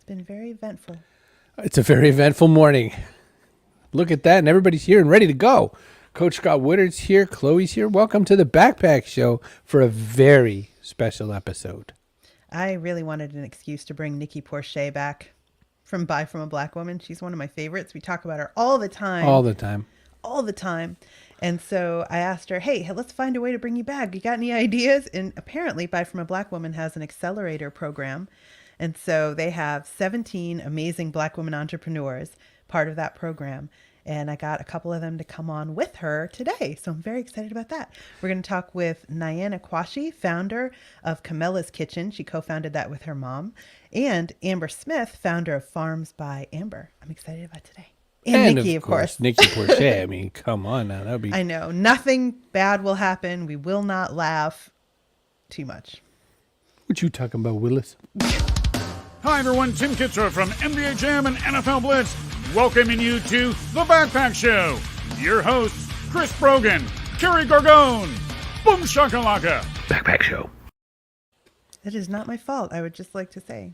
It's been very eventful. It's a very eventful morning. Look at that, and everybody's here and ready to go. Coach Scott Woodard's here. Chloe's here. Welcome to the Backpack Show for a very special episode. I really wanted an excuse to bring Nikki Porcher back from Buy From a Black Woman. She's one of my favorites. We talk about her all the time. All the time. All the time. And so I asked her, hey, let's find a way to bring you back. You got any ideas? And apparently Buy From a Black Woman has an Accelerator Program. And so they have 17 amazing Black women entrepreneurs part of that program. And I got a couple of them to come on with her today. So I'm very excited about that. We're going to talk with Nyana Kwashi, founder of Camella's Kitchen. She co-founded that with her mom. And Amber Smith, founder of Farms by Amber. I'm excited about today. And Nikki, of course. Nikki Porcher. I mean, come on now. That would be... I know. Nothing bad will happen. We will not laugh too much. What you talking about, Willis? Hi, everyone. Tim Kitzrow from NBA Jam and NFL Blitz, welcoming you to The Backpack Show. Your hosts, Chris Brogan, Carrie Gargone, Boom Shakalaka. Backpack Show. It is not my fault. I would just like to say.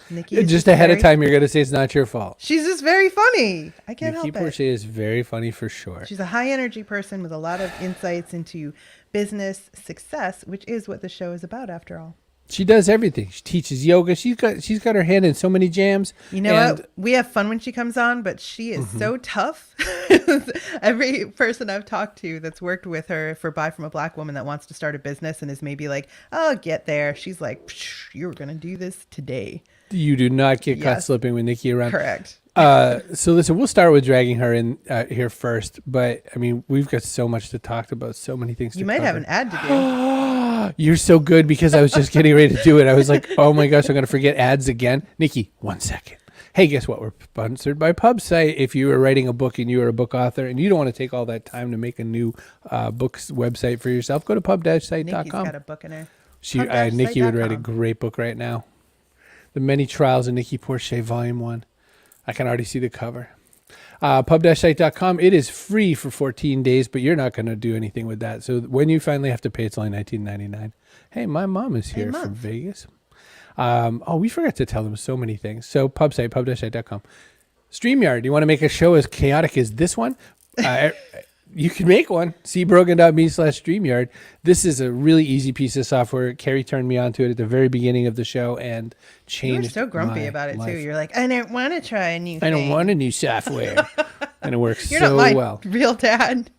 Nikki just ahead of time, you're going to say it's not your fault. She's just very funny. I can't help it. Nikki Porcher is very funny for sure. She's a high energy person with a lot of insights into business success, which is what the show is about after all. She does everything. She teaches yoga. She's got her hand in so many jams. You know what? We have fun when she comes on, but she is so tough. Every person I've talked to that's worked with her for Buy From a Black Woman that wants to start a business and is maybe like, oh, get there. She's like, you're going to do this today. You do not get caught slipping with Nikki around. Correct. So listen, we'll start with dragging her in here first. But I mean, we've got so much to talk about, so many things to You might cover. have an ad to do. You're so good because I was just getting ready to do it. I was like, oh my gosh, I'm going to forget ads again. Nikki, 1 second. Hey, guess what? We're sponsored by PubSite. If you were writing a book and you were a book author and you don't want to take all that time to make a new books website for yourself, go to pub-site.com. Nikki's got a book in her. Nikki would write a great book right now. The Many Trials of Nikki Porcher, Volume 1. I can already see the cover. Pub-site.com. It is free for 14 days, but you're not going to do anything with that. So when you finally have to pay, it's only $19.99. Hey, my mom is here from Vegas. We forgot to tell them so many things. So pub-site.com. StreamYard. You want to make a show as chaotic as this one? You can make one. cbrogan.me/StreamYard. This is a really easy piece of software. Carrie turned me on to it at the very beginning of the show and changed. You're so grumpy about it, life. too. You're like, I don't want to try a new thing. I don't want a new software. And it works You're so not my well. real dad.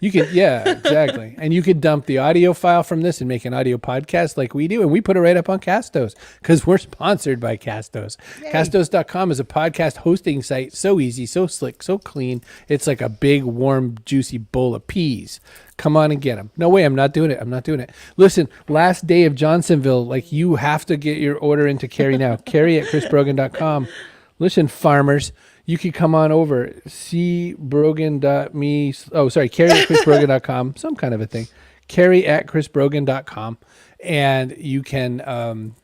You could, yeah, exactly. And you could dump the audio file from this and make an audio podcast like we do. And we put it right up on Castos because we're sponsored by Castos. Yay. Castos.com is a podcast hosting site. So easy, so slick, so clean. It's like a big, warm, juicy bowl of peas. Come on and get them. No way, I'm not doing it. Listen, last day of Johnsonville, like you have to get your order into Carrie now. Carrie at chrisbrogan.com. Listen, farmers. You can come on over, cbrogan.me. Oh, sorry, Carrie at chrisbrogan.com, some kind of a thing. Carrie at chrisbrogan.com. And you can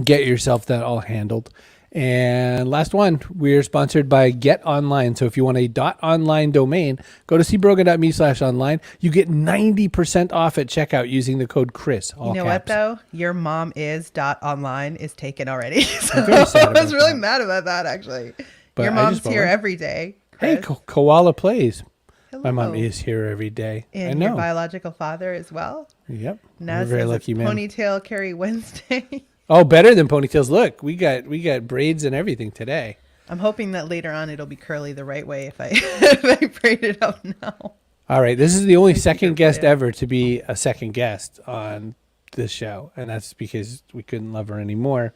get yourself that all handled. And last one, we're sponsored by Get Online. So if you want a .online domain, go to cbrogan.me/online. You get 90% off at checkout using the code Chris. All you know caps. what, though? Your mom is .online is taken already. So I'm very sad I was really that. mad about that, actually. But your mom's here every day. Chris. Hey, Koala Plays. Hello. My mom is here every day. And I know. your biological father as well. Yep. Now I'm a very lucky man. Ponytail Carrie Wednesday. Oh, better than ponytails. Look, we got braids and everything today. I'm hoping that later on it'll be curly the right way if I braid it up now. All right. This is the only second guest ever to be a second guest on this show. And that's because we couldn't love her anymore.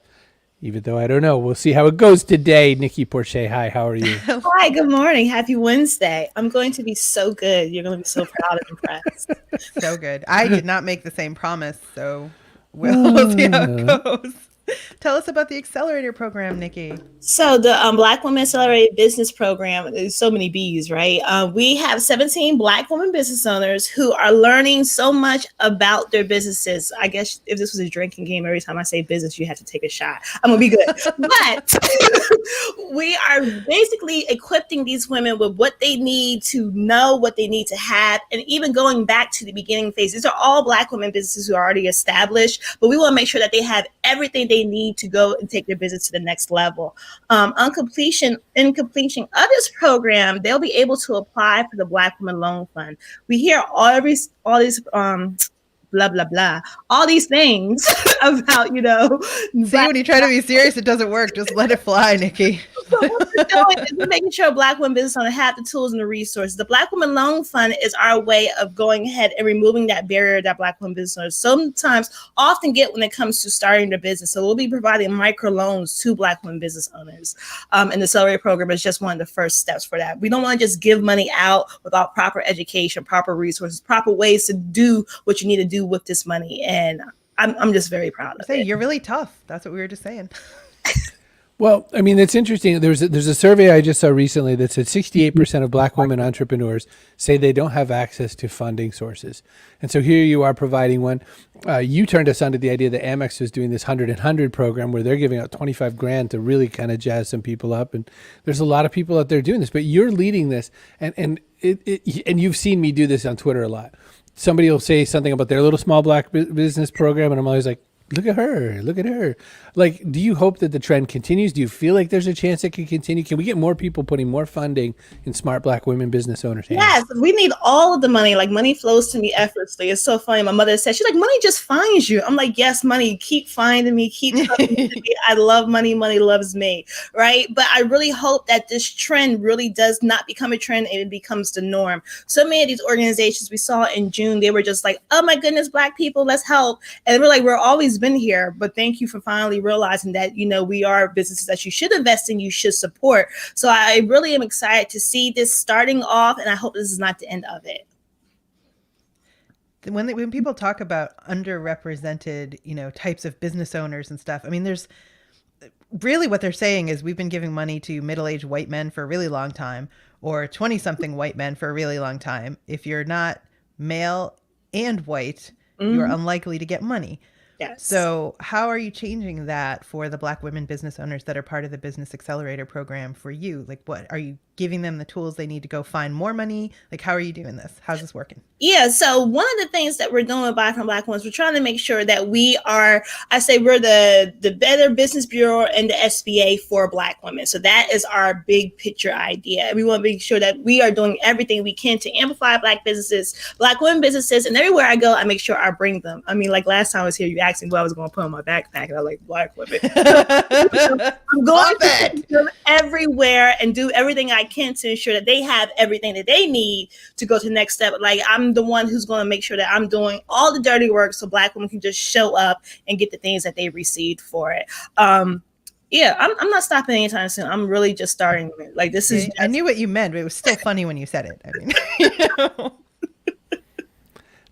Even though I don't know. We'll see how it goes today. Nikki Porcher, hi, how are you? Hi, good morning. Happy Wednesday. I'm going to be so good. You're going to be so proud and impressed. So good. I did not make the same promise, so we'll see how it goes. Tell us about the Accelerator Program, Nikki. So the Black Women Accelerated Business Program, there's so many B's, right? We have 17 Black women business owners who are learning so much about their businesses. I guess if this was a drinking game, every time I say business, you have to take a shot. I'm going to be good. But we are basically equipping these women with what they need to know, what they need to have, and even going back to the beginning phase. These are all Black women businesses who are already established, but we want to make sure that they have everything they they need to go and take their business to the next level. In completion of this program, they'll be able to apply for the Black Women Loan Fund. We hear all these blah blah blah, all these things about See, when you try to be serious, it doesn't work. Just let it fly, Nikki. So what we're doing is we're making sure Black women business owners have the tools and the resources. The Black Women Loan Fund is our way of going ahead and removing that barrier that Black women business owners often get when it comes to starting their business. So we'll be providing micro loans to Black women business owners. And the Accelerator Program is just one of the first steps for that. We don't want to just give money out without proper education, proper resources, proper ways to do what you need to do with this money. And I'm just very proud of it. You're really tough. That's what we were just saying. Well, I mean, it's interesting. There's a survey I just saw recently that said 68% of Black women entrepreneurs say they don't have access to funding sources. And so here you are providing one. You turned us on to the idea that Amex is doing this 100 and 100 program where they're giving out 25 grand to really kind of jazz some people up. And there's a lot of people out there doing this, but you're leading this. And you've seen me do this on Twitter a lot. Somebody will say something about their little small Black business program, and I'm always like, look at her. Like, do you hope that the trend continues? Do you feel like there's a chance it can continue? Can we get more people putting more funding in smart Black women business owners' hands? Yes, we need all of the money. Like, money flows to me effortlessly. It's so funny. My mother said, she's like, money just finds you. I'm like, yes, money, keep finding me, keep coming to me. I love money. Money loves me, right? But I really hope that this trend really does not become a trend and it becomes the norm. So many of these organizations we saw in June, they were just like, oh my goodness, Black people, let's help. And we're like, we're always been here, but thank you for finally realizing that, we are businesses that you should invest in, you should support. So I really am excited to see this starting off, and I hope this is not the end of it. When people talk about underrepresented, types of business owners and stuff, I mean, there's really what they're saying is we've been giving money to middle-aged white men for a really long time, or 20-something white men for a really long time. If you're not male and white, you're unlikely to get money. Yes. So how are you changing that for the Black women business owners that are part of the Business Accelerator Program for you? Like, what are you giving them the tools they need to go find more money? Like, how are you doing this? How's this working? Yeah, so one of the things that we're doing with Buy from Black Women, we're trying to make sure that we're the Better Business Bureau and the SBA for Black women. So that is our big picture idea. We want to make sure that we are doing everything we can to amplify Black businesses, Black women businesses, and everywhere I go, I make sure I bring them. I mean, like last time I was here, you asked me what I was going to put on my backpack, and I like Black women. I'm going to them everywhere and do everything I can to ensure that they have everything that they need to go to the next step. Like, I'm the one who's going to make sure that I'm doing all the dirty work so Black women can just show up and get the things that they received for it. Yeah, I'm not stopping anytime soon. I'm really just starting. Like, this is. I knew what you meant, but it was still funny when you said it. I mean,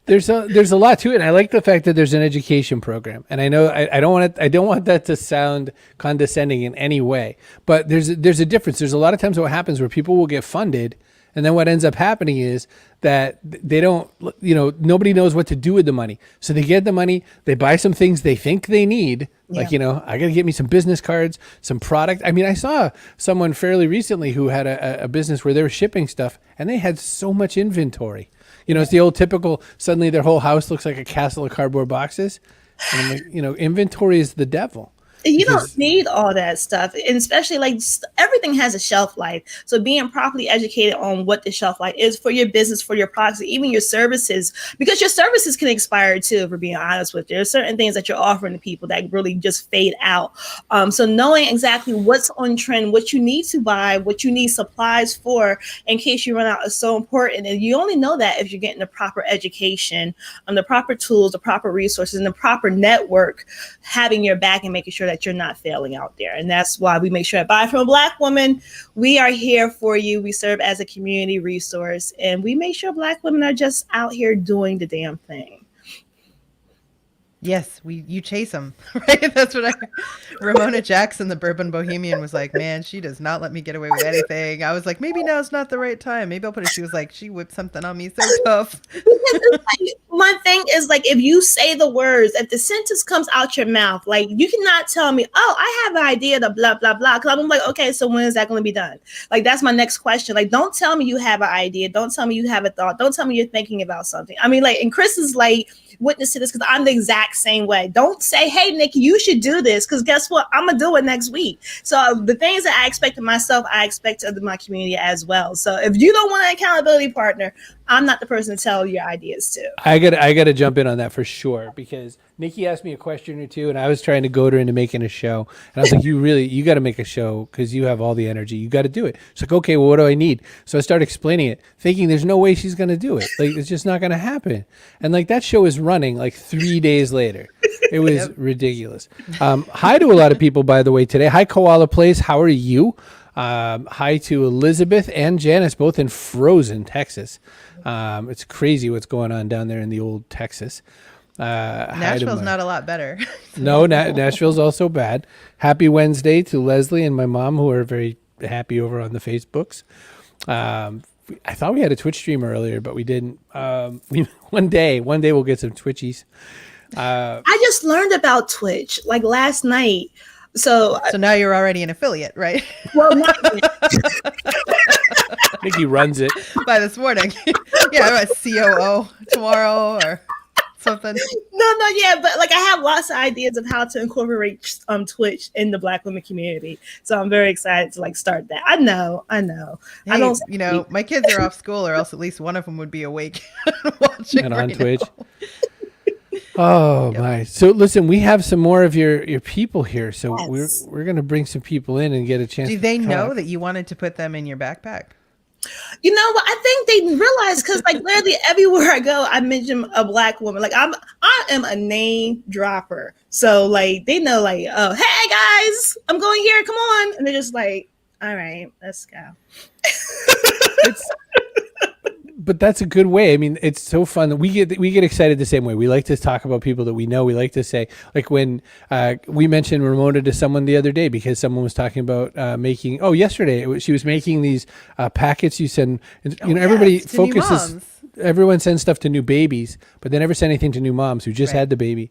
There's a lot to it. And I like the fact that there's an education program. And I know I don't want that to sound condescending in any way. But there's a difference. There's a lot of times what happens where people will get funded, and then what ends up happening is that they don't, nobody knows what to do with the money. So they get the money, they buy some things they think they need. Yeah. Like, I got to get me some business cards, some product. I mean, I saw someone fairly recently who had a business where they were shipping stuff, and they had so much inventory. It's the old typical, suddenly their whole house looks like a castle of cardboard boxes. And I'm like, inventory is the devil. You don't need all that stuff, and especially like everything has a shelf life. So being properly educated on what the shelf life is for your business, for your products, even your services, because your services can expire too, if we're being honest with you. There are certain things that you're offering to people that really just fade out. So knowing exactly what's on trend, what you need to buy, what you need supplies for in case you run out is so important. And you only know that if you're getting the proper education, the proper tools, the proper resources, and the proper network having your back and making sure that you're not failing out there. And that's why we make sure at Buy from a Black Woman, we are here for you. We serve as a community resource, and we make sure Black women are just out here doing the damn thing. Yes, you chase them, right? That's what Ramona Jackson, the Bourbon Bohemian, was like, man, she does not let me get away with anything. I was like, maybe now's not the right time. Maybe I'll put it. She was like, she whipped something on me so tough. My thing is, like, if you say the words, if the sentence comes out your mouth, like, you cannot tell me, oh, I have an idea to blah, blah, blah. Because I'm like, okay, so when is that going to be done? Like, that's my next question. Like, don't tell me you have an idea. Don't tell me you have a thought. Don't tell me you're thinking about something. I mean, like, and Chris is like witness to this because I'm the exact exact same way. Don't say, hey, Nikki, you should do this, because guess what? I'm going to do it next week. So the things that I expect of myself, I expect of my community as well. So if you don't want an accountability partner, I'm not the person to tell your ideas to. I gotta jump in on that for sure, because Nikki asked me a question or two, and I was trying to goad her into making a show, and I was like, you got to make a show because you have all the energy. You got to do it. She's like, okay, well, what do I need? So I started explaining it, thinking there's no way she's gonna do it. Like, it's just not gonna happen. And like, that show is running like 3 days later. It was ridiculous. Hi to a lot of people, by the way, today. Hi, Koala Place. How are you? Hi to Elizabeth and Janice, both in Frozen, Texas. It's crazy what's going on down there in the old Texas. Nashville's not a lot better. No, Nashville's also bad. Happy Wednesday to Leslie and my mom, who are very happy over on the Facebooks. I thought we had a Twitch stream earlier, but we didn't. One day we'll get some Twitchies. I just learned about Twitch like last night. So now you're already an affiliate, right? Well, not Nikki runs it. By this morning. Yeah, I'm a COO tomorrow or something. Yeah, but like I have lots of ideas of how to incorporate Twitch in the Black women community. So I'm very excited to like start that. I know. Hey, I don't, my kids are off school, or else at least one of them would be awake watching And on right Twitch. now. Oh my! So listen, we have some more of your people here, so Yes. we're gonna bring some people in and get a chance. Do to they talk. know that you wanted to put them in your backpack? you know what? I think they realize, because like literally everywhere I go, I mention a Black woman. Like I am a name dropper. So like they know, like, oh, hey guys, I'm going here. Come on, and they're just like, all right, let's go. But that's a good way. I mean, it's so fun that we get excited the same way. We like to talk about people that we know. We like to say, like when we mentioned Ramona to someone the other day, because someone was talking about making. Oh, yesterday she was making these packets you send. Everybody Yes, to new focuses. moms. Everyone sends stuff to new babies, but they never send anything to new moms who just had the baby.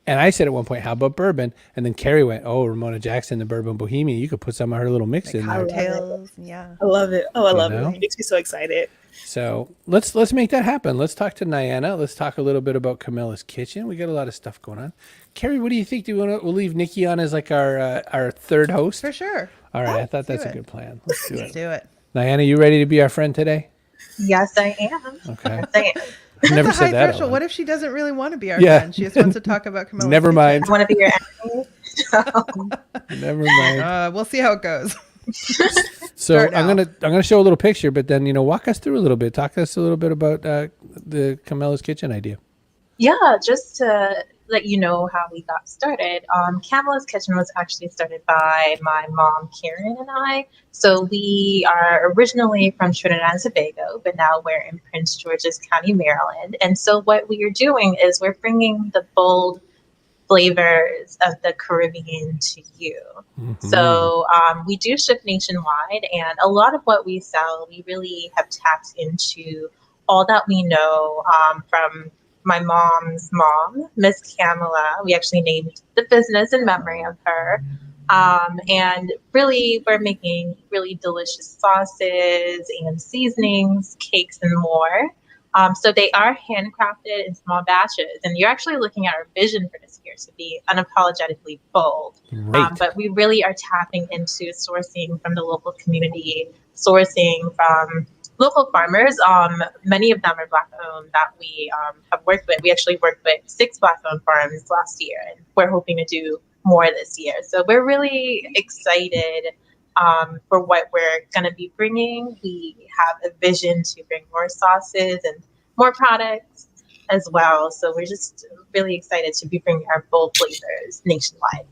And I said at one point, how about bourbon? And then Carrie went, oh, Ramona Jackson, the bourbon bohemian. You could put some of her little mix in there. Cocktails, yeah. I love it. Oh, I love know? it. It makes me so excited. So let's make that happen. Let's talk to Niana. Let's talk a little bit about Camilla's kitchen. We got a lot of stuff going on. Carrie, what do you think? We'll leave Nikki on as like our third host? For sure. All right, I thought do that's a it. good plan. Let's do Let's it. do it. Niana, you ready to be our friend today? Yes, I am. Okay. Yes, I am. I've never That's a high said that. threshold. What if she doesn't really want to be our Yeah. friend? She just wants to talk about Camilla's Never kitchen. mind. I want to be your enemy. Never mind. We'll see how it goes. So start I'm now. gonna show a little picture, but then walk us through a little bit. Talk to us a little bit about the Camilla's kitchen idea. Yeah, just to let you know how we got started. Camilla's Kitchen was actually started by my mom, Karen, and I. So we are originally from Trinidad and Tobago, but now we're in Prince George's County, Maryland. And so what we are doing is we're bringing the bold flavors of the Caribbean to you. Mm-hmm. So we do ship nationwide, and a lot of what we sell, we really have tapped into all that we know from my mom's mom, Miss Camilla. We actually named the business in memory of her. And really, we're making really delicious sauces and seasonings, cakes, and more. So they are handcrafted in small batches. And you're actually looking at our vision for this year to be unapologetically bold. Right. But we really are tapping into sourcing from the local community, sourcing from local farmers. Many of them are Black owned that we have worked with. We actually worked with 6 Black owned farms last year, and we're hoping to do more this year. So we're really excited for what we're going to be bringing. We have a vision to bring more sauces and more products as well. So we're just really excited to be bringing our bold flavors nationwide.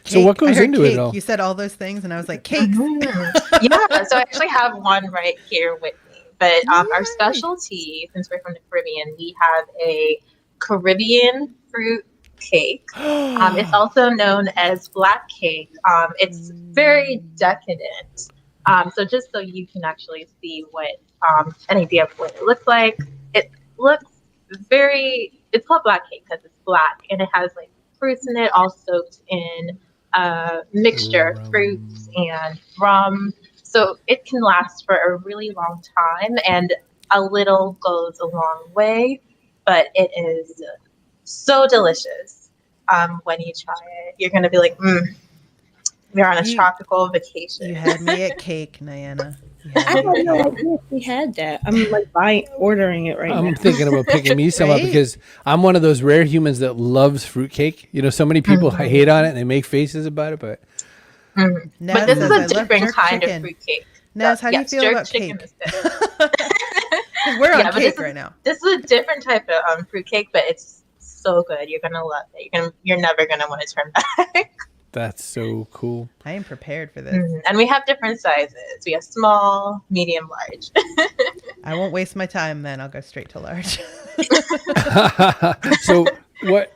So what Cake. I goes heard into cake. it all? You said all those things, and I was like, cakes. Yeah, so I actually have one right here with me. But our Yay. specialty, since we're from the Caribbean, we have a Caribbean fruit cake. It's also known as black cake. It's very decadent. So just so you can actually see what an idea of what it looks like. It looks it's called black cake because it's black, and it has like fruits in it, all soaked in a mixture of fruits and rum. So it can last for a really long time, and a little goes a long way, but it is so delicious. When you try it, you're gonna be like, we're on a tropical vacation. You had me at cake, Niana. I had no idea if we had that. I'm like ordering it right now. I'm thinking about picking me some up Right? because I'm one of those rare humans that loves fruitcake. You know, so many people hate on it and they make faces about it, but But Naz this is says, "I a love different jerk kind chicken." of fruitcake. Naz, how do you feel jerk about chicken cake? is good. 'Cause we're on but cake right now. This is a different type of fruitcake, but it's so good. You're gonna love it. You're never gonna want to turn back. that's so cool. I am prepared for this. And we have different sizes. We have small, medium, large. I won't waste my time then. I'll go straight to large. So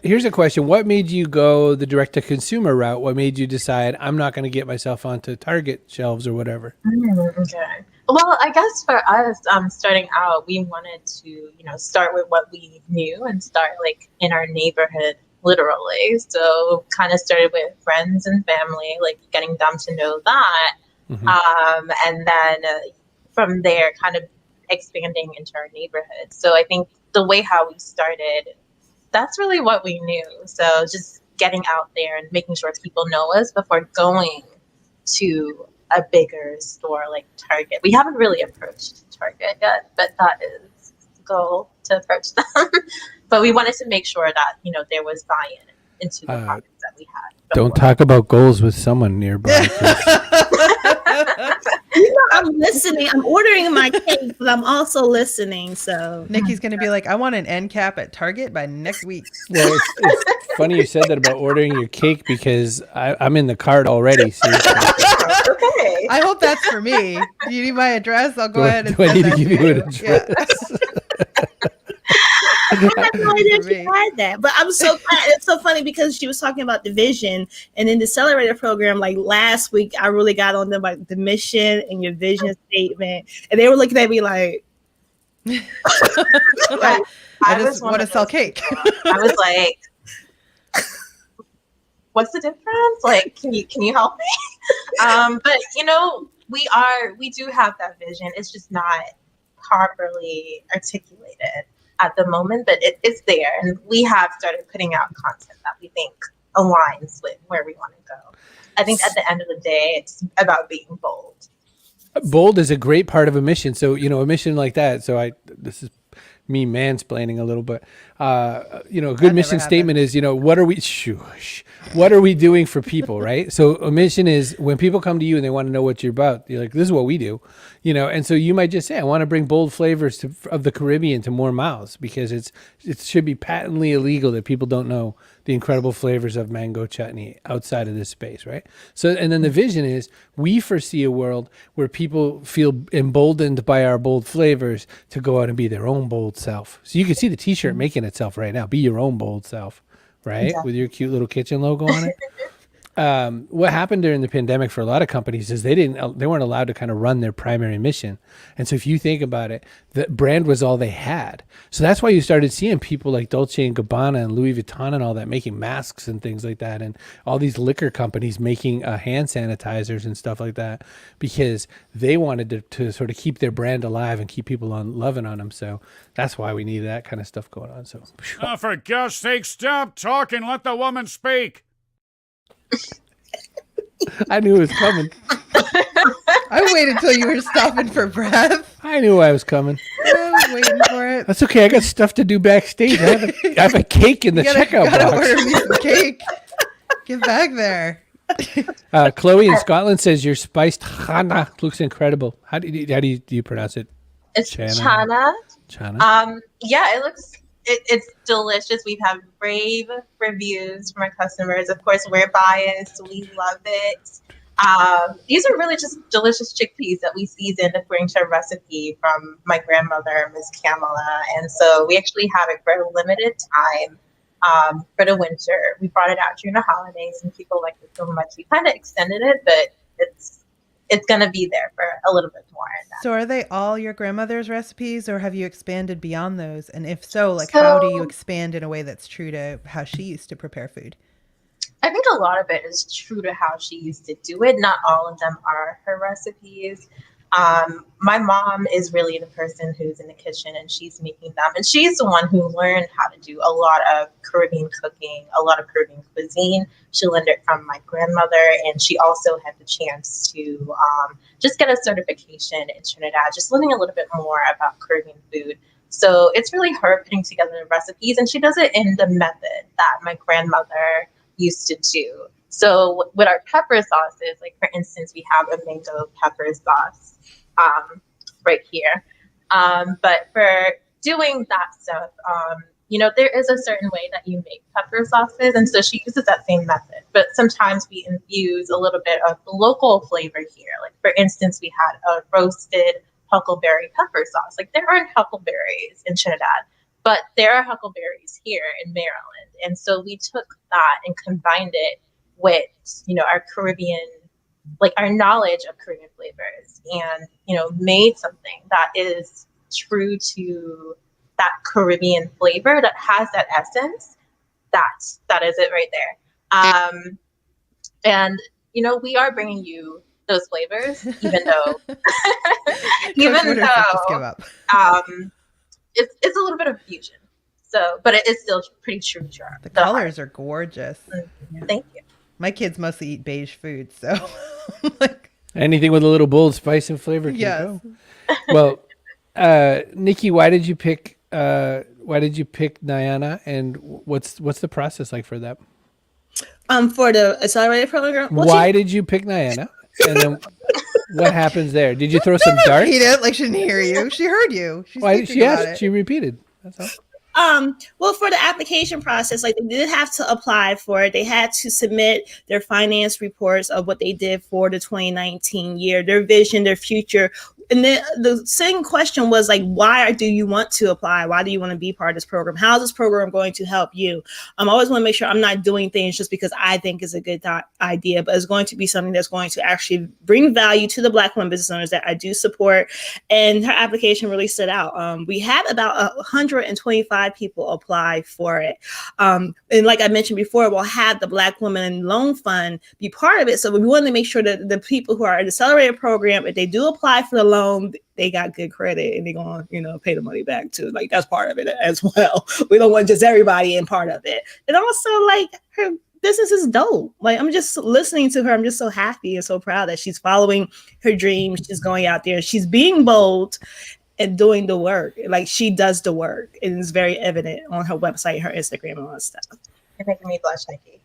here's a question. What made you go the direct to consumer route? What made you decide I'm not going to get myself onto Target shelves or whatever? Okay. Well, I guess for us, starting out, we wanted to, start with what we knew and start like in our neighborhood, literally. So kind of started with friends and family, like getting them to know that. And then from there, kind of expanding into our neighborhood. So I think the way how we started, that's really what we knew. So just getting out there and making sure people know us before going to a bigger store like Target. We haven't really approached Target yet, but that is the goal, to approach them. But we wanted to make sure that, there was buy-in into the products that we had. Don't talk about goals with someone nearby. I'm listening. I'm ordering my cake, but I'm also listening. So Nikki's going to be like, I want an end cap at Target by next week. Well, it's funny you said that about ordering your cake because I'm in the cart already. See? Okay. I hope that's for me. Do you need my address? I'll go ahead and do I send need to that give you an address? Yeah. I had no idea For she me. had that. But I'm so glad. It's so funny because she was talking about the vision, and in the Accelerator Program, like last week, I really got on them like the mission and your vision statement, and they were looking at me like, I just want to sell cake. I was like, what's the difference? Like, can you help me? But we do have that vision. It's just not properly articulated at the moment, but it's there, and we have started putting out content that we think aligns with where we want to go. I think at the end of the day, it's about being bold. Bold is a great part of a mission. So, a mission like that. So this is me mansplaining a little bit. A good mission statement is, what are we doing for people, right? So a mission is when people come to you and they want to know what you're about, you're like, this is what we do, and so you might just say, I want to bring bold flavors of the Caribbean to more mouths because it should be patently illegal that people don't know the incredible flavors of mango chutney outside of this space, right? So, and then the vision is we foresee a world where people feel emboldened by our bold flavors to go out and be their own bold self. So you can see the t-shirt making itself right now. Be your own bold self, right? Exactly. With your cute little kitchen logo on it. What happened during the pandemic for a lot of companies is they weren't allowed to kind of run their primary mission. And so if you think about it, the brand was all they had. So that's why you started seeing people like Dolce & Gabbana and Louis Vuitton and all that making masks and things like that. And all these liquor companies making hand sanitizers and stuff like that, because they wanted to sort of keep their brand alive and keep people loving on them. So that's why we need that kind of stuff going on. So for God's sake, stop talking. Let the woman speak. I knew it was coming. I waited until you were stopping for breath. I knew I was coming. I was waiting for it. That's okay. I got stuff to do backstage. I have a cake in the checkout box. Order me some box. cake. Get back there. Chloe in Scotland says your spiced chana looks incredible. How do you pronounce it? It's chana. Chana. Yeah, it looks. It's delicious. We've had rave reviews from our customers. Of course, we're biased. We love it. These are really just delicious chickpeas that we seasoned according to a recipe from my grandmother, Miss Kamala. And so we actually have it for a limited time for the winter. We brought it out during the holidays, and people liked it so much. We kind of extended it, but it's going to be there for a little bit more. So are they all your grandmother's recipes, or have you expanded beyond those? And if so, how do you expand in a way that's true to how she used to prepare food? I think a lot of it is true to how she used to do it. Not all of them are her recipes. My mom is really the person who's in the kitchen and she's making them. And she's the one who learned how to do a lot of Caribbean cooking, a lot of Caribbean cuisine. She learned it from my grandmother. And she also had the chance to just get a certification in Trinidad, just learning a little bit more about Caribbean food. So it's really her putting together the recipes. And she does it in the method that my grandmother used to do. So with our pepper sauces, like for instance, we have a mango pepper sauce right here. But for doing that stuff, there is a certain way that you make pepper sauces. And so she uses that same method. But sometimes we infuse a little bit of local flavor here. Like for instance, we had a roasted huckleberry pepper sauce. Like there aren't huckleberries in Trinidad, but there are huckleberries here in Maryland. And so we took that and combined it with, our Caribbean, like our knowledge of Caribbean flavors, and, made something that is true to that Caribbean flavor that has that essence. That is it right there. And, we are bringing you those flavors, even though, Just give up. It's a little bit of fusion. So, but it is still pretty true to our. The colors are gorgeous. Mm-hmm. Thank you. My kids mostly eat beige food, so like Anything with a little bold spice and flavor can yes. go. Well, Nikki, why did you pick Niana, and what's the process like for that? For the Accelerator Program. Why did you pick Niana? And then what happens there? Did you throw some darts? Repeat it like she didn't hear you. She heard you. She asked. She repeated. That's all. Well, for the application process, like they did have to apply for it. They had to submit their finance reports of what they did for the 2019 year, their vision, their future. And then the same question was like, why do you want to apply? Why do you want to be part of this program? How is this program going to help you? I always want to make sure I'm not doing things just because I think it's a good idea, but it's going to be something that's going to actually bring value to the Black women business owners that I do support. And her application really stood out. We had about 125 people apply for it. And like I mentioned before, we'll have the Black Women Loan Fund be part of it. So we want to make sure that the people who are in the Accelerator Program, if they do apply for the loan, they got good credit and they're going to, pay the money back too. Like that's part of it as well. We don't want just everybody in part of it. And also like her business is dope. Like I'm just listening to her. I'm just so happy and so proud that she's following her dreams. She's going out there. She's being bold and doing the work. Like she does the work. And it's very evident on her website, her Instagram, and all that stuff. You're making me blush, Nikki.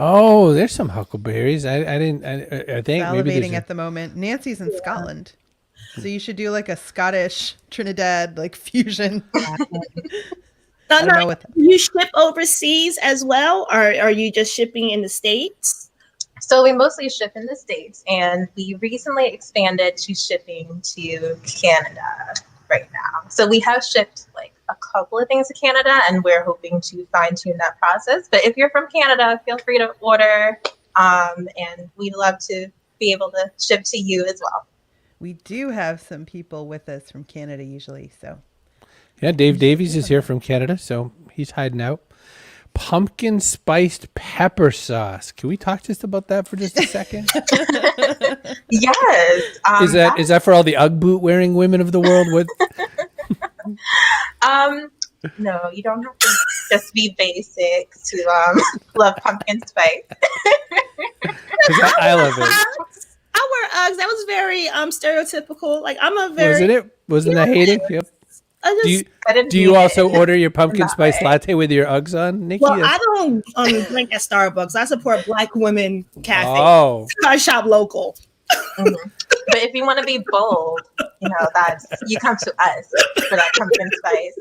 Oh, there's some huckleberries. I think Salivating at the moment. Nancy's in Scotland, so you should do like a Scottish Trinidad like fusion. You ship overseas as well, or are you just shipping in the States? So we mostly ship in the States, and we recently expanded to shipping to Canada right now. So we have shipped like a couple of things to Canada, and we're hoping to fine tune that process. But if you're from Canada, feel free to order, and we'd love to be able to ship to you as well. We do have some people with us from Canada usually, so. Yeah, Dave Davies is here from Canada, so he's hiding out. Pumpkin spiced pepper sauce. Can we talk just about that for just a second? Yes. Is that for all the Ugg boot wearing women of the world? What? No, you don't have to just be basic to love pumpkin spice. I love it. I wear Uggs. That was very stereotypical. Like I'm a very. Wasn't it? Wasn't that hated? Yep. Do you also order your pumpkin spice latte with your Uggs on, Nikki? Well, I don't drink at Starbucks. I support Black women cafe. Oh. I shop local. Mm-hmm. But if you want to be bold, you come to us for that pumpkin spice.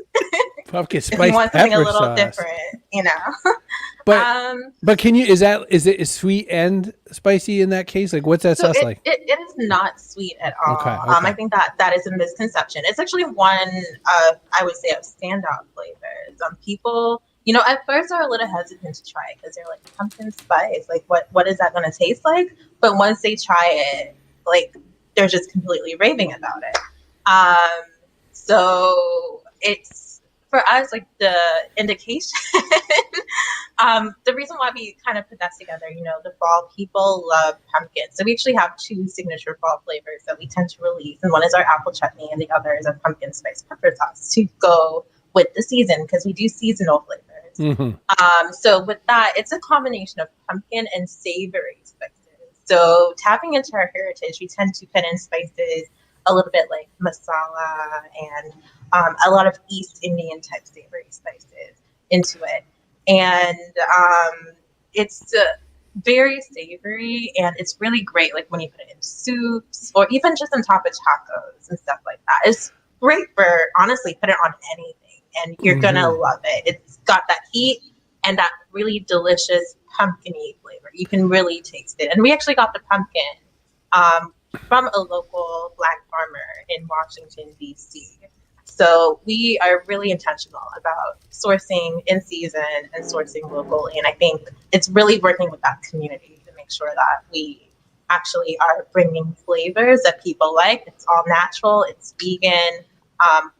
Pumpkin spice. If you want something a little sauce. different, But can you? Is it sweet and spicy in that case? Like, what's that sauce like? It is not sweet at all. Okay. I think that is a misconception. It's actually one of, I would say, of standout flavors. People, at first are a little hesitant to try it because they're like, pumpkin spice, like what is that going to taste like? But once they try it, like they're just completely raving about it. So it's for us, like the indication, the reason why we kind of put that together, the fall people love pumpkin. So we actually have 2 signature fall flavors that we tend to release. And one is our apple chutney and the other is our pumpkin spice pepper sauce to go with the season, because we do seasonal flavors. So with that, it's a combination of pumpkin and savory spices. So tapping into our heritage, we tend to put in spices a little bit like masala and a lot of East Indian type savory spices into it. And it's very savory, and it's really great like when you put it in soups or even just on top of tacos and stuff like that. It's great for, honestly, put it on anything and you're gonna love it. It's got that heat and that really delicious pumpkin-y flavor. You can really taste it. And we actually got the pumpkin from a local Black farmer in Washington, D.C. So we are really intentional about sourcing in season and sourcing locally. And I think it's really working with that community to make sure that we actually are bringing flavors that people like. It's all natural, it's vegan.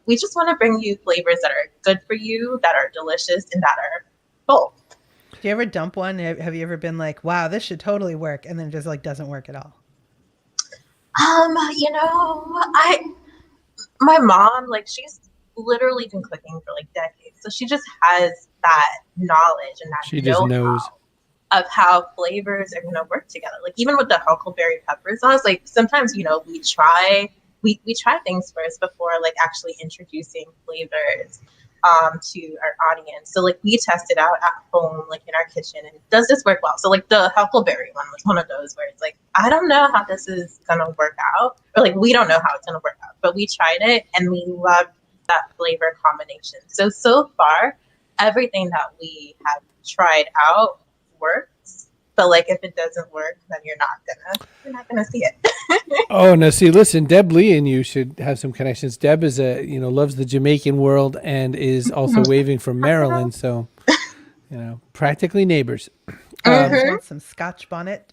We just want to bring you flavors that are good for you, that are delicious, and that are full. Do you ever dump one? Have you ever been like, wow, this should totally work, and then it just like doesn't work at all? My mom, like, she's literally been cooking for like decades, so she just has that knowledge and that she just knows of how flavors are going to work together. Like even with the huckleberry pepper sauce, like sometimes we try things first before like actually introducing flavors to our audience. So like we tested out at home, like in our kitchen, and does this work well? So like the huckleberry one was one of those where it's like, I don't know how this is gonna work out, or like we don't know how it's gonna work out, but we tried it and we loved that flavor combination. So far, everything that we have tried out works. But like if it doesn't work, then you're not gonna see it. Oh no! See, listen, Deb Lee and you should have some connections. Deb is loves the Jamaican world and is also waving from Maryland, so practically neighbors. Want some Scotch bonnet?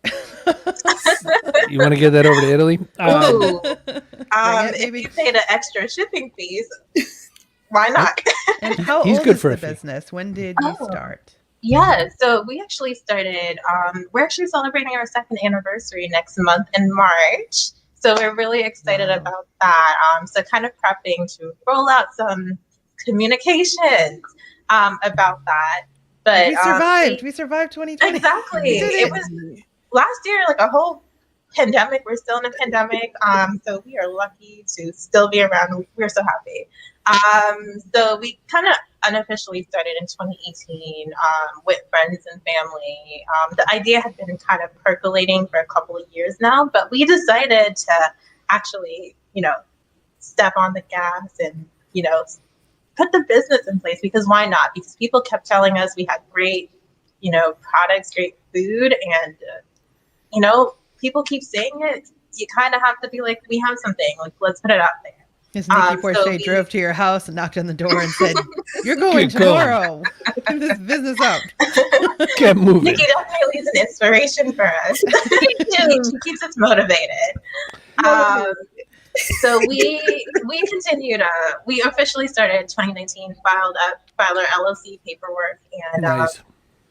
You want to get that over to Italy? If you pay the extra shipping fees, why not? And how He's old good is for the a fee. business? When did you start? Yeah, so we actually started, we're actually celebrating our 2nd anniversary next month in March. So we're really excited about that. So kind of prepping to roll out some communications about that. But we survived 2020. Exactly. It was last year, like a whole pandemic. We're still in a pandemic. So we are lucky to still be around. We're so happy. So we kind of unofficially started in 2018 with friends and family. The idea had been kind of percolating for a couple of years now, but we decided to actually, step on the gas and, put the business in place, because why not? Because people kept telling us we had great, products, great food, and, people keep saying it. You kind of have to be like, we have something, like, let's put it out there. Because Nikki Porche drove to your house and knocked on the door and said, "You're going tomorrow. Give this business up." Get moving. Nikki definitely is an inspiration for us. She keeps us motivated. So we continued. We officially started 2019. Filed our LLC paperwork, and nice.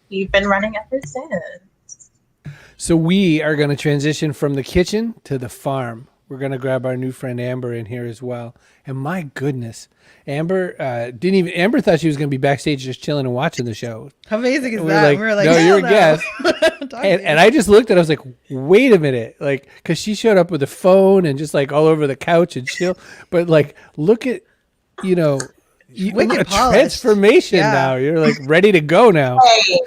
We've been running ever since. So we are going to transition from the kitchen to the farm. We're going to grab our new friend Amber in here as well. And my goodness, Amber Amber thought she was going to be backstage just chilling and watching the show. How amazing is and that? We were like, no, you're a guest. and I just looked at it, I was like, wait a minute. Like, because she showed up with a phone and just like all over the couch and chill. But like, look at, a transformation now. You're like ready to go now. Hey.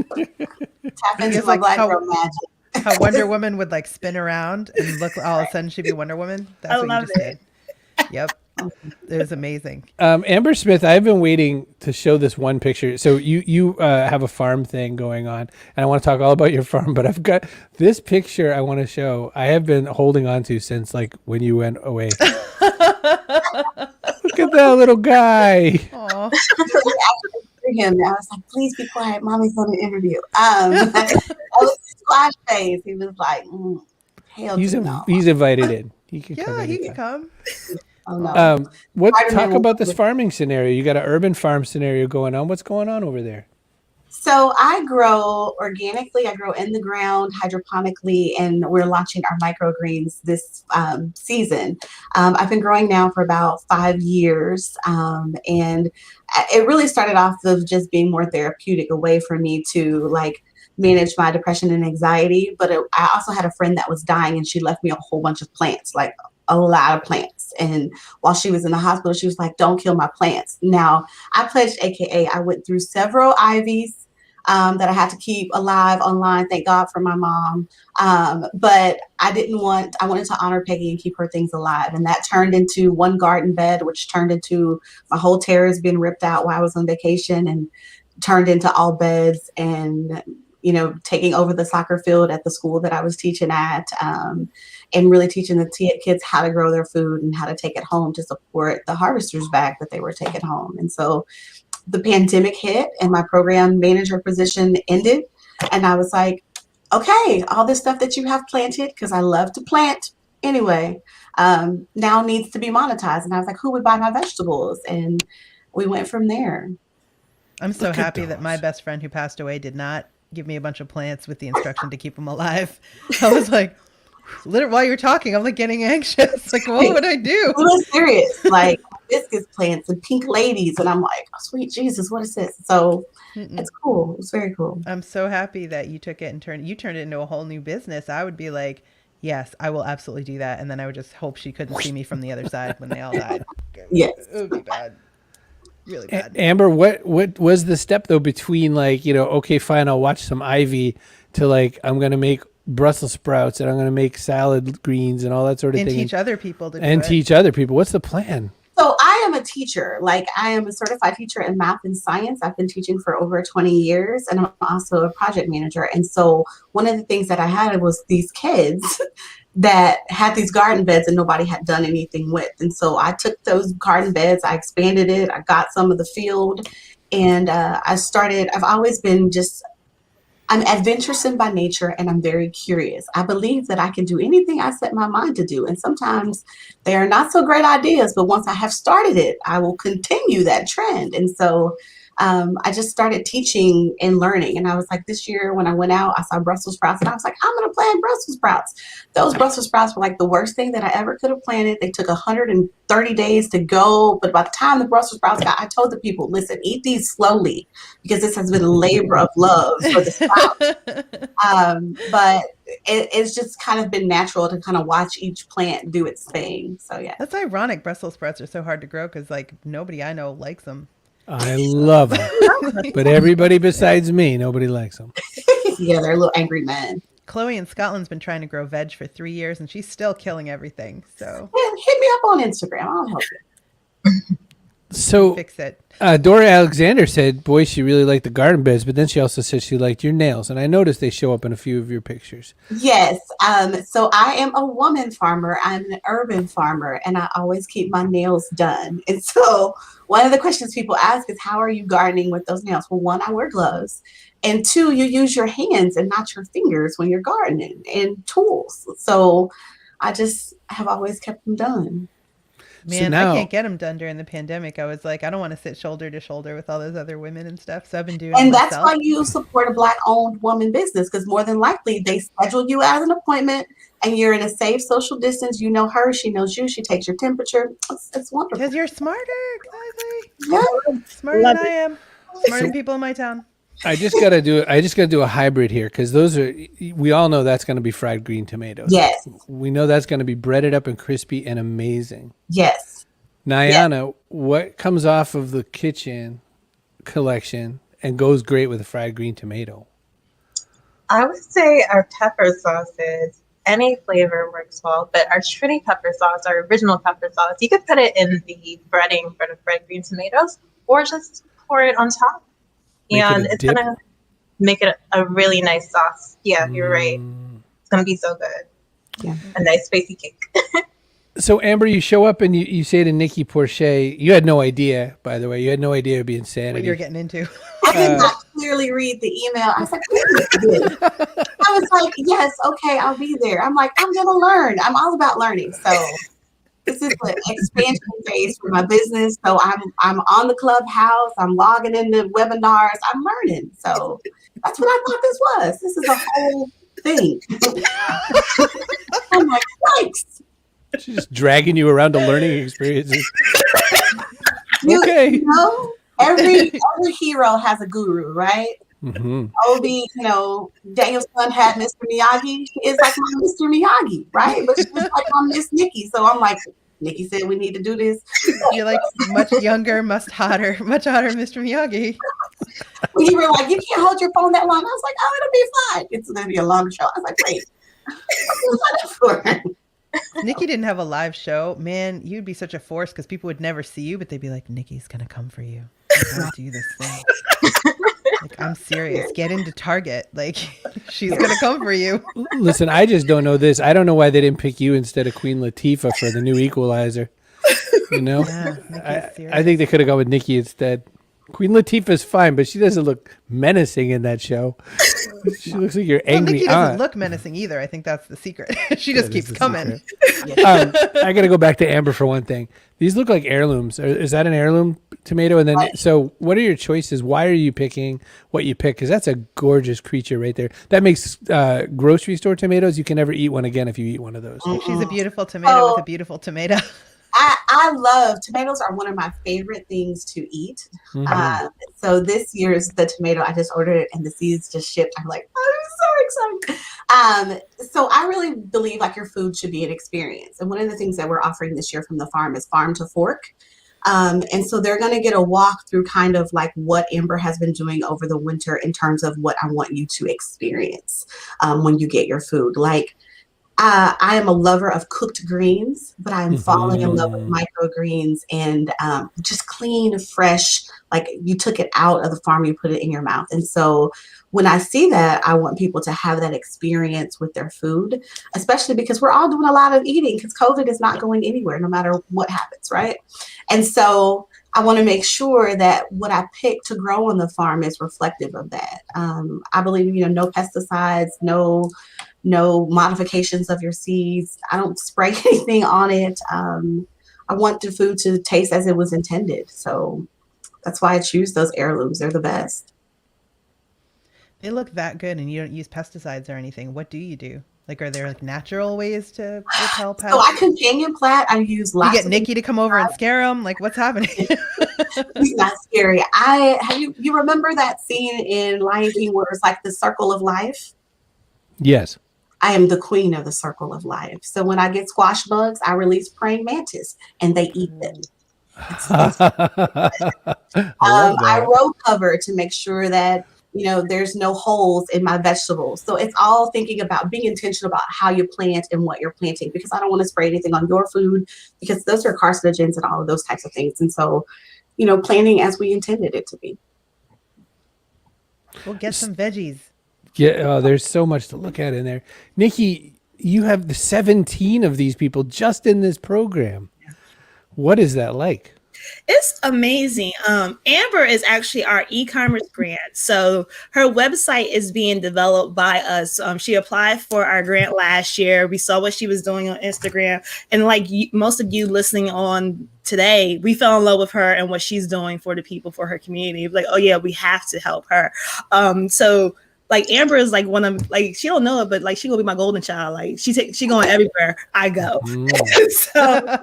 Tap into my black girl magic. How Wonder Woman would like spin around and look, all of a sudden she'd be Wonder Woman. That's what you just did. Yep. It was amazing. Amber Smith, I've been waiting to show this one picture. So you have a farm thing going on, and I want to talk all about your farm, but I've got this picture I want to show. I have been holding on to since like when you went away. Look at that little guy. Aww. Him. I was like, please be quiet. Mommy's on the interview. I was squash face. He was like, hell he's no. He's invited in. He can come Yeah, he anytime. can come. Oh no. Talk Spider-Man about this was- farming scenario. You got an urban farm scenario going on. What's going on over there? So I grow organically. I grow in the ground, hydroponically, and we're launching our microgreens this season. I've been growing now for about 5 years, and it really started off of just being more therapeutic, a way for me to like manage my depression and anxiety. But I also had a friend that was dying, and she left me a whole bunch of plants, like a lot of plants. And while she was in the hospital, she was like, "Don't kill my plants." Now, I pledged, AKA, I went through several IVs that I had to keep alive online. Thank God for my mom. But I wanted to honor Peggy and keep her things alive. And that turned into one garden bed, which turned into my whole terrace being ripped out while I was on vacation, and turned into all beds, and, you know, taking over the soccer field at the school that I was teaching at, and really teaching the kids how to grow their food and how to take it home to support the harvester's bag that they were taking home. And so the pandemic hit and my program manager position ended. And I was like, okay, all this stuff that you have planted, because I love to plant anyway, now needs to be monetized. And I was like, who would buy my vegetables? And we went from there. I'm so Look at happy that my those. best friend who passed away did not give me a bunch of plants with the instruction to keep them alive. I was like, literally, while you're talking, I'm like getting anxious. Like, what would I do? It was serious, like hibiscus plants and pink ladies. And I'm like, oh, sweet Jesus, what is this? So it's cool. It's very cool. I'm so happy that you took it and turned it into a whole new business. I would be like, yes, I will absolutely do that. And then I would just hope she couldn't see me from the other side when they all died. Yes. It would be bad. Really bad. Amber, what was the step though between like, you know, okay, fine, I'll watch some Ivy, to like, I'm going to make Brussels sprouts and I'm going to make salad greens and all that sort of And thing. teach other people to do and it. teach other people. What's the plan? So I am a teacher. Like, I am a certified teacher in math and science. I've been teaching for over 20 years, and I'm also a project manager. And so one of the things that I had was these kids that had these garden beds and nobody had done anything with. And so I took those garden beds, I expanded it, I got some of the field, and I've always been I'm adventuresome by nature, and I'm very curious. I believe that I can do anything I set my mind to do. And sometimes they are not so great ideas, but once I have started it, I will continue that trend. And so I just started teaching and learning. And I was like, this year when I went out, I saw Brussels sprouts, and I was like, I'm going to plant Brussels sprouts. Those Brussels sprouts were like the worst thing that I ever could have planted. They took 130 days to go. But by the time the Brussels sprouts got, I told the people, listen, eat these slowly, because this has been a labor of love for the sprouts. But it's just kind of been natural to kind of watch each plant do its thing. So yeah. That's ironic. Brussels sprouts are so hard to grow because like nobody I know likes them. I love them. But everybody besides me, nobody likes them. Yeah, they're little angry men. Chloe in Scotland's been trying to grow veg for 3 years and she's still killing everything. So Yeah, hit me up on Instagram. I'll help you. So fix it. Dora Alexander said, boy, she really liked the garden beds, but then she also said she liked your nails. And I noticed they show up in a few of your pictures. Yes. So I am a woman farmer. I'm an urban farmer, and I always keep my nails done. And so one of the questions people ask is, how are you gardening with those nails? Well, one, I wear gloves. And two, you use your hands and not your fingers when you're gardening, and tools. So I just have always kept them done. Man, now, I can't get them done during the pandemic. I was like, I don't want to sit shoulder to shoulder with all those other women and stuff. So I've been doing it And that's myself. why you support a Black-owned woman business, because more than likely they schedule you as an appointment, and you're in a safe social distance. You know her, she knows you, she takes your temperature. It's wonderful. Because you're smarter, exactly. Yeah. Smarter Love than I am. Smarter than people in my town. I just gotta do a hybrid here, because we all know that's gonna be fried green tomatoes. Yes. We know that's gonna be breaded up and crispy and amazing. Yes. Nyana, what comes off of the kitchen collection and goes great with a fried green tomato? I would say our pepper sauces. Any flavor works well, but our Trinity pepper sauce, our original pepper sauce, you could put it in the breading for the fried green tomatoes, or just pour it on top. And it's dip? gonna make it a really nice sauce. Yeah, you're right. It's gonna be so good. Yeah. A nice spicy cake. So Amber, you show up and you say to Nikki Porche, you had no idea, by the way, you had no idea it'd be insanity. What you're getting into. I did not clearly read the email. I was like, "Please do." I was like, yes, okay, I'll be there. I'm like, I'm going to learn. I'm all about learning. So This is an expansion phase for my business. So I'm on the Clubhouse. I'm logging into webinars. I'm learning. So that's what I thought this was. This is a whole thing. I'm like, thanks. She's just dragging you around to learning experiences. Okay. You know, every hero has a guru, right? Mm-hmm. Obi, Daniel's son had Mr. Miyagi. It's like my Mr. Miyagi, right? But she's like my Miss Nikki. So I'm like, Nikki said we need to do this. You're like much younger, much hotter, Mr. Miyagi. When you were like, you can't hold your phone that long. I was like, oh, it'll be fine. It's going to be a long show. I was like, wait, what is for? Nikki didn't have a live show. Man, you'd be such a force because people would never see you, but they'd be like, Nikki's going to come for you. She's going to do this thing. Like, I'm serious. Get into Target. Like, she's going to come for you. Listen, I just don't know this. I don't know why they didn't pick you instead of Queen Latifah for the new Equalizer. You know? Yeah, I think they could have gone with Nikki instead. Queen Latifah's fine, but she doesn't look menacing in that show. She looks like your angry Nikki aunt. doesn't look menacing either. I think that's the secret. She just keeps coming. I got to go back to Amber for one thing. These look like heirlooms. Is that an heirloom tomato? And then, so what are your choices? Why are you picking what you pick? Because that's a gorgeous creature right there. That makes grocery store tomatoes. You can never eat one again if you eat one of those. She's a beautiful tomato with a beautiful tomato. I love tomatoes are one of my favorite things to eat. Mm-hmm. So this year's the tomato, I just ordered it and the seeds just shipped. I'm like, I'm so excited. So I really believe like your food should be an experience. And one of the things that we're offering this year from the farm is farm to fork. And so they're going to get a walk through kind of like what Amber has been doing over the winter in terms of what I want you to experience when you get your food. Like, I am a lover of cooked greens, but I am falling in love with microgreens and just clean, fresh, like you took it out of the farm, you put it in your mouth. And so when I see that, I want people to have that experience with their food, especially because we're all doing a lot of eating because COVID is not going anywhere, no matter what happens, right? And so I want to make sure that what I pick to grow on the farm is reflective of that. I believe, no pesticides, no modifications of your seeds. I don't spray anything on it. I want the food to taste as it was intended. So that's why I choose those heirlooms. They're the best. They look that good and you don't use pesticides or anything. What do you do? Like, are there like natural ways to repel pests? So I companion plat. I use lots. You get Nikki to come over and scare them. Like, what's happening? He's not scary. You remember that scene in Lion King where it's like the circle of life? Yes. I am the queen of the circle of life. So when I get squash bugs, I release praying mantis and they eat them. I row cover to make sure that, there's no holes in my vegetables. So it's all thinking about being intentional about how you plant and what you're planting, because I don't want to spray anything on your food because those are carcinogens and all of those types of things. And so, planting as we intended it to be. We'll get some veggies. Yeah, there's so much to look at in there. Nikki, you have the 17 of these people just in this program. What is that like? It's amazing. Amber is actually our e-commerce grant. So her website is being developed by us. She applied for our grant last year. We saw what she was doing on Instagram. And like most of you listening on today, we fell in love with her and what she's doing for the people, for her community. Like, oh yeah, we have to help her. So like Amber is like one of, like, she don't know it, but like she gonna be my golden child. Like she going everywhere I go. So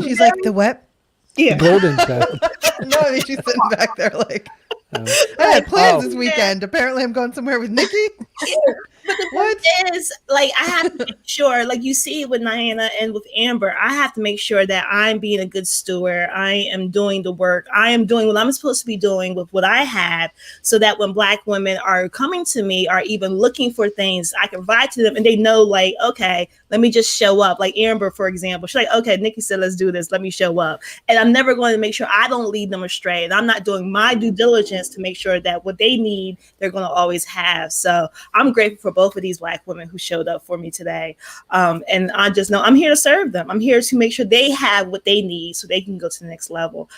she's like the what? Yeah, golden child. No, she's sitting back there like, I had plans this weekend. Apparently, I'm going somewhere with Nikki. But the point is, like, I have to make sure, like you see with Niana and with Amber, I have to make sure that I'm being a good steward. I am doing the work. I am doing what I'm supposed to be doing with what I have, so that when Black women are coming to me or even looking for things, I can provide to them and they know, like, okay, let me just show up. Like Amber, for example, she's like, okay, Nikki said, let's do this. Let me show up. And I'm never going to make sure I don't lead them astray. And I'm not doing my due diligence to make sure that what they need, they're going to always have. So I'm grateful for both of these Black women who showed up for me today. And I just know I'm here to serve them. I'm here to make sure they have what they need so they can go to the next level.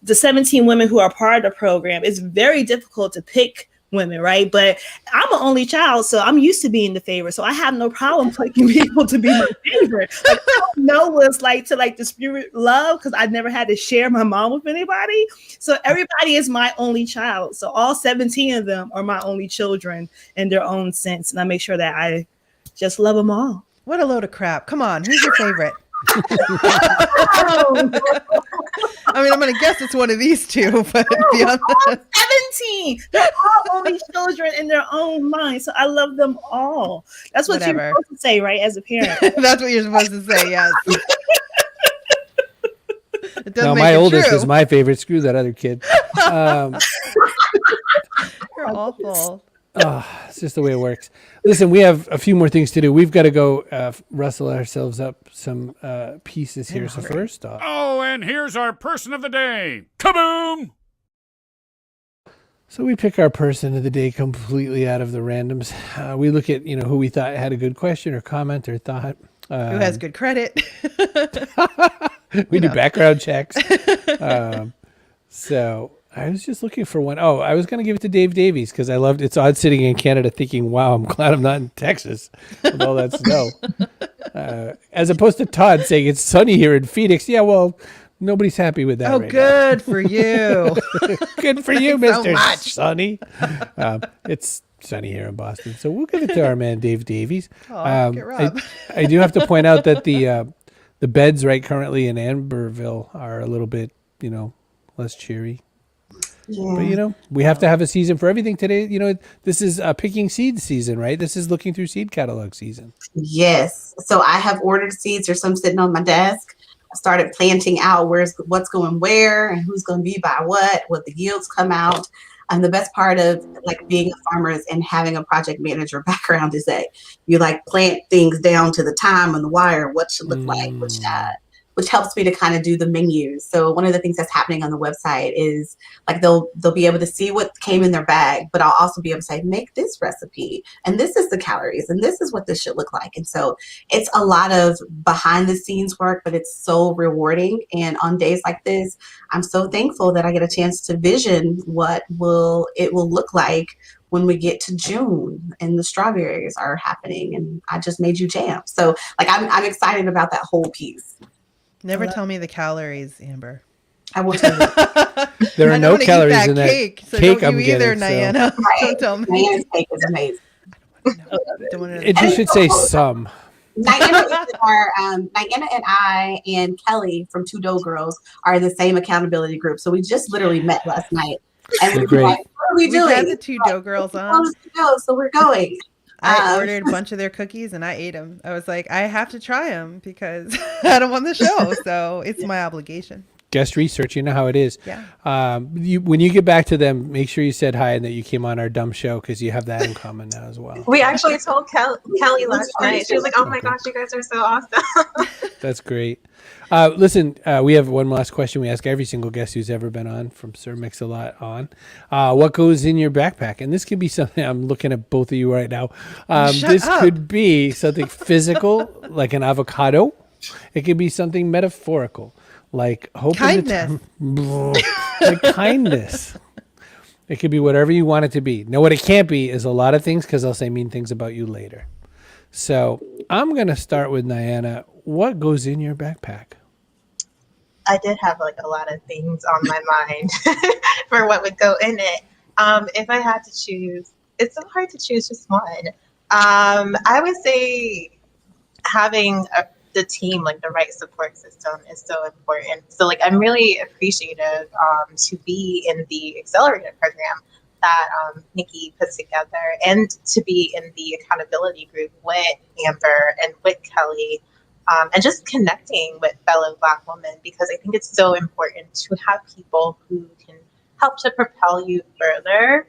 The 17 women who are part of the program, it's very difficult to pick women, right? But I'm an only child, so I'm used to being the favorite. So I have no problem picking people to be my favorite. Like, I don't know what it's like to like dispute love because I never had to share my mom with anybody. So everybody is my only child. So all 17 of them are my only children in their own sense. And I make sure that I just love them all. What a load of crap. Come on. Who's your favorite? I mean, I'm going to guess it's one of these two, but beyond that. 17. They're all only children in their own mind. So I love them all. That's what Whatever. you're supposed to say, right? As a parent. That's what you're supposed to say, yes. It doesn't No, make my it oldest true. is my favorite. Screw that other kid. You're awful. It's just the way it works. Listen, we have a few more things to do. We've got to go rustle ourselves up some pieces here. So first off. Oh, and here's our person of the day. Kaboom! So we pick our person of the day completely out of the randoms. We look at, who we thought had a good question or comment or thought. Who has good credit? We do background checks. So I was just looking for one. Oh, I was going to give it to Dave Davies because I loved it's odd sitting in Canada thinking, wow, I'm glad I'm not in Texas with all that snow. As opposed to Todd saying it's sunny here in Phoenix. Yeah, well, nobody's happy with that Oh, right good for you. now. Good for you, Thanks so Mr. much. Sunny. It's sunny here in Boston. So we'll give it to our man, Dave Davies. Get Rob. I do have to point out that the beds right currently in Amberville are a little bit, less cheery. Yeah. But, we have to have a season for everything today. This is picking seeds season, right? This is looking through seed catalog season. Yes. So I have ordered seeds. There's some sitting on my desk. I started planting out what's going where and who's going to be by what the yields come out. And the best part of like being a farmer and having a project manager background is that you like plant things down to the time on the wire, what should look like, which helps me to kind of do the menus. So one of the things that's happening on the website is like they'll be able to see what came in their bag, but I'll also be able to say, make this recipe, and this is the calories, and this is what this should look like. And so it's a lot of behind the scenes work, but it's so rewarding. And on days like this, I'm so thankful that I get a chance to vision what it will look like when we get to June and the strawberries are happening and I just made you jam. So like I'm excited about that whole piece. Never tell me the calories, Amber. I will tell you. There are no wanna eat calories that in that cake, so cake don't I'm you either, getting. So. Niana. Don't tell me. Diana's cake is amazing. Don't wanna know. It just should say some. Diana and I and Kelly from Two Dough Girls are in the same accountability group. So we just literally met last night. And we were Great. like, what are we We've doing? had the Two Dough Girls on. So we're going. I ordered a bunch of their cookies and I ate them. I was like, I have to try them because I don't want the show. So it's my obligation. Guest research, you know how it is. Yeah. When you get back to them, make sure you said hi and that you came on our dumb show because you have that in common now as well. We actually told Kelly last night. She was like, "Oh my gosh, you guys are so awesome." That's great. Listen, we have one last question we ask every single guest who's ever been on from Sir Mix-a-Lot on. What goes in your backpack? And this could be something, I'm looking at both of you right now. This up. could be something physical, like an avocado. It could be something metaphorical, like hope. Kindness. Like kindness. It could be whatever you want it to be. Now, what it can't be is a lot of things because I'll say mean things about you later. So I'm going to start with Niana. What goes in your backpack? I did have like a lot of things on my mind for what would go in it. If I had to choose, it's so hard to choose just one. I would say having the team, like the right support system, is so important. So like I'm really appreciative to be in the Accelerator Program that Nikki puts together, and to be in the accountability group with Amber and with Kelly. And just connecting with fellow Black women, because I think it's so important to have people who can help to propel you further.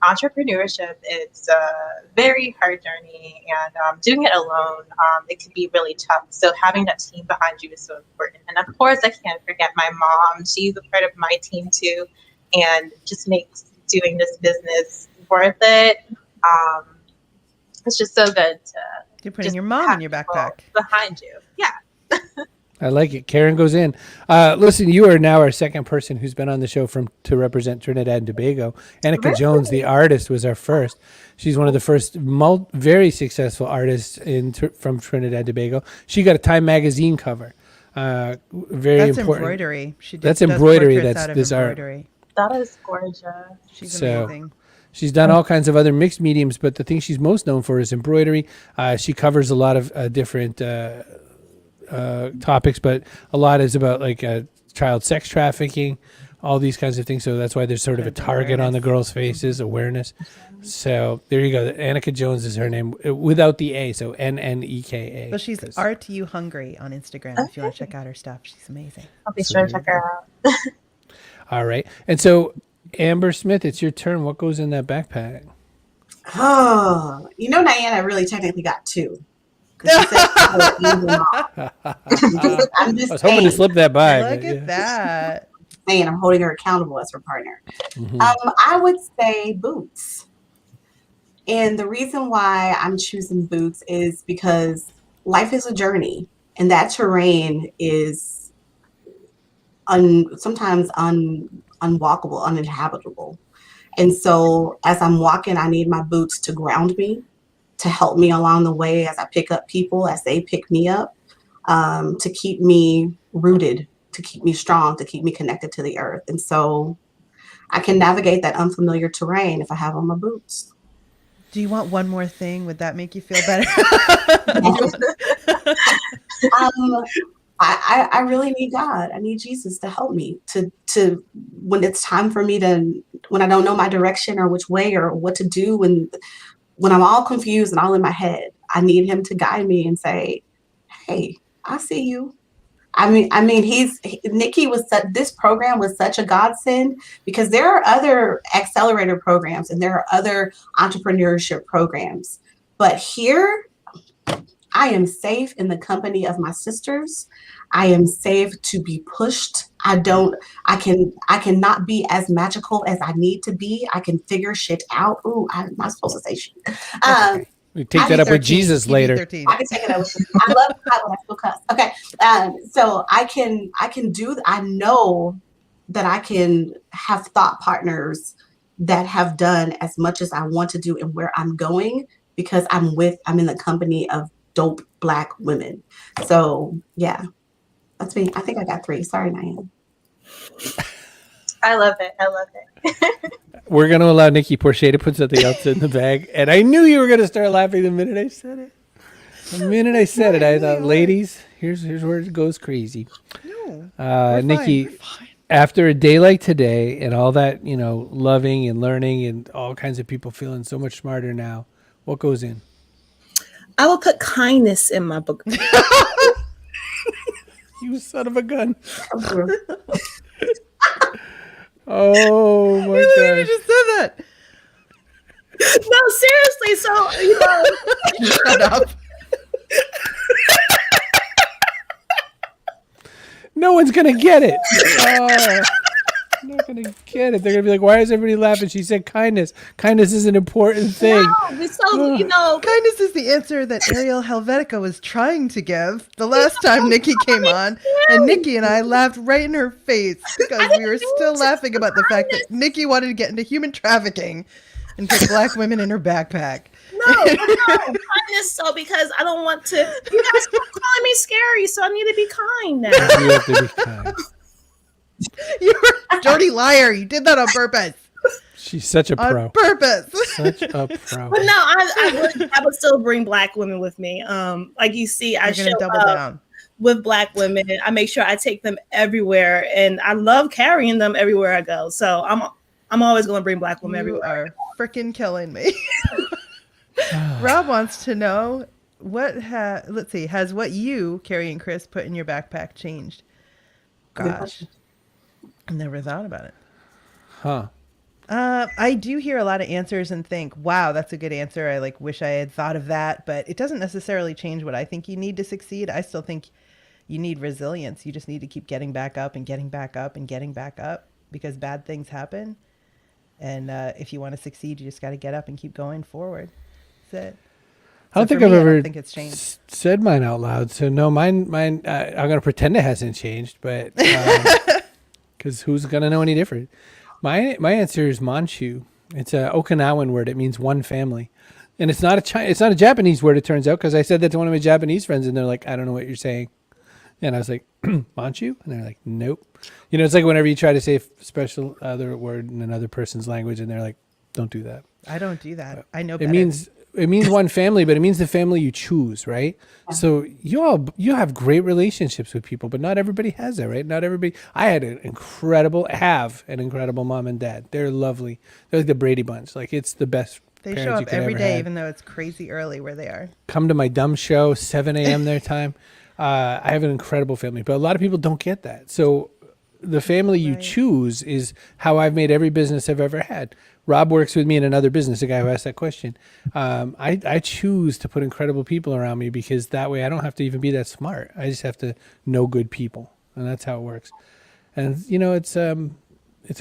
Entrepreneurship is a very hard journey, and doing it alone, it can be really tough. So having that team behind you is so important. And of course, I can't forget my mom. She's a part of my team too, and just makes doing this business worth it. It's just so good to You're putting your mom in your backpack. behind you. Yeah. I like it. Karen goes in. Listen, you are now our second person who's been on the show to represent Trinidad and Tobago. Annika Jones, the artist, was our first. She's one of the first very successful artists from Trinidad and Tobago. She got a Time magazine cover. Very That's important. embroidery. That's embroidery. That's this art. embroidery. That is gorgeous. She's amazing. She's done all kinds of other mixed mediums, but the thing she's most known for is embroidery. She covers a lot of different topics, but a lot is about like child sex trafficking, all these kinds of things. So that's why there's sort of a target on the girls' faces, awareness. So there you go. Annika Jones is her name without the A, so Nneka. But she's Art You Hungry on Instagram if you want to check out her stuff. She's amazing. I'll be sure to check her out. All right. And so, Amber Smith, it's your turn. What goes in that backpack? Oh, Diana really technically got two. 'Cause she said I'm just I was hoping to slip that by. Look at that. saying I'm holding her accountable as her partner. Mm-hmm. I would say boots. And the reason why I'm choosing boots is because life is a journey, and that terrain is sometimes unwalkable, uninhabitable. And so as I'm walking, I need my boots to ground me, to help me along the way as I pick up people, as they pick me up, to keep me rooted, to keep me strong, to keep me connected to the earth. And so I can navigate that unfamiliar terrain if I have on my boots. Do you want one more thing? Would that make you feel better? I really need God. I need Jesus to help me to when it's time for me when I don't know my direction or which way or what to do, when I'm all confused and all in my head, I need him to guide me and say, "Hey, I see you." Nikki this program was such a godsend because there are other accelerator programs and there are other entrepreneurship programs, but here I am safe in the company of my sisters. I am safe to be pushed. I cannot be as magical as I need to be. I can figure shit out. Ooh, I'm not supposed to say shit. We take that up with Jesus later. I can take it up. I love God when I still cuss. Okay. So I know that I can have thought partners that have done as much as I want to do and where I'm going because I'm in the company of dope Black women. So yeah, that's me. I think I got 3. Sorry, Diane. I love it. We're going to allow Nikki Porcher to put something else in the bag. And I knew you were going to start laughing the minute I said it. The minute I said it, I thought, ladies, here's where it goes crazy. No, Nikki, after a day like today and all that, loving and learning and all kinds of people feeling so much smarter now, what goes in? I will put kindness in my book. You son of a gun. Oh my god! You just said that. No, seriously. So Shut up. No one's gonna get it. Not gonna get it. They're gonna be like, "Why is everybody laughing?" She said, "Kindness. Kindness is an important thing." No, Kindness is the answer that Ariel Helvetica was trying to give the last time Nikki came on, and Nikki and I laughed right in her face because we were still laughing about the fact that Nikki wanted to get into human trafficking and put Black women in her backpack. No, kindness. So because I don't want to, you guys keep calling me scary, so I need to be kind now. You have to be kind. You're a dirty liar. You did that on purpose. She's such a pro. On purpose. Such a pro. But no, I would still bring Black women with me. Like you see, I show double up down with Black women. I make sure I take them everywhere, and I love carrying them everywhere I go. So I'm always going to bring Black women You everywhere. are freaking killing me. Rob wants to know has what you, Carrie and Chris, put in your backpack changed? Gosh, I never thought about it. Huh. I do hear a lot of answers and think, wow, that's a good answer. I wish I had thought of that, but it doesn't necessarily change what I think you need to succeed. I still think you need resilience. You just need to keep getting back up and getting back up and getting back up because bad things happen. And if you want to succeed, you just got to get up and keep going forward. That's it. I don't So think for I've me, I ever don't think it's changed. said mine out loud. So no, mine. I'm gonna pretend it hasn't changed, but because who's gonna know any different? My answer is Manchu. It's a Okinawan word. It means one family, and it's not it's not a Japanese word. It turns out, because I said that to one of my Japanese friends, and they're like, I don't know what you're saying, and I was like, Manchu, and they're like, nope. You know, it's like whenever you try to say a special other word in another person's language, and they're like, don't do that. I don't do that. I know It better. means one family, but it means the family you choose, right? So you have great relationships with people, but not everybody has that, right? Not everybody. I had an incredible mom and dad. They're lovely. They're like the Brady Bunch. Like, it's the best. They parents show you up could every ever day, had. even though it's crazy early where they are. Come to my dumb show, 7 a.m. their time. I have an incredible family, but a lot of people don't get that. So the family you Right. choose is how I've made every business I've ever had. Rob works with me in another business, the guy who asked that question. I choose to put incredible people around me, because that way I don't have to even be that smart. I just have to know good people, and that's how it works. And, you know, it's a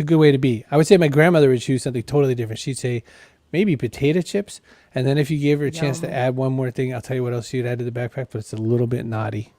good way to be. I would say my grandmother would choose something totally different. She'd say maybe potato chips, and then if you gave her a chance to Yum. add one more thing, I'll tell you what else she'd add to the backpack, but it's a little bit naughty.